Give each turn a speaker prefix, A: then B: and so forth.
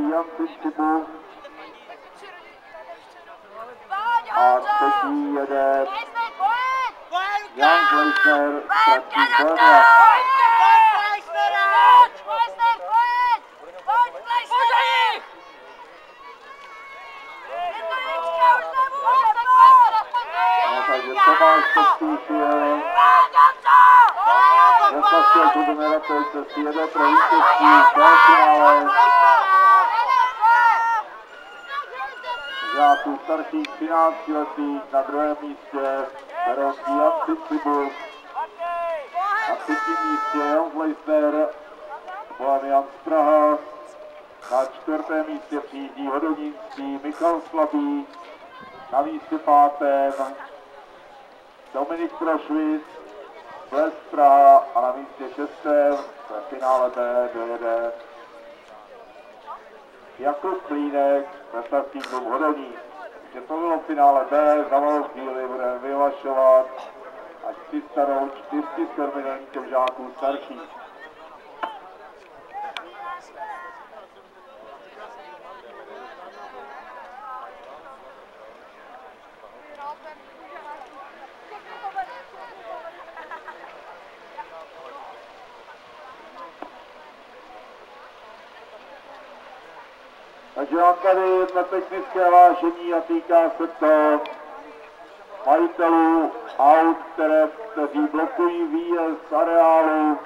A: Jan Piščibu. A třetí jede Jan Gleisner, Pražský Bohemia. Takže Tomáš Kostýšil, Zaslavského klubu Meratojce si jede pro vítězství v finále žáků starších 13 letých. Na druhém místě Berovský Jan Piščibu, na třetím místě Jan Gleisner, Bohemians Praha, na čtvrtém místě přijíždí Hodonínský Michal Slabý, na místě pátém Dominik Prošvic, Blesk Praha a na místě šestém ve finále B dojede Jakub Klínek, Zaslavský klub Hodonín. Takže to bylo v finále B, za malou chvíli budeme vyhlašovat, až přistanou 4 termíny těm žáků starších. Takže mám tady jedno technické hlášení a týká se to majitelů aut, kteří blokují výjezd z areálu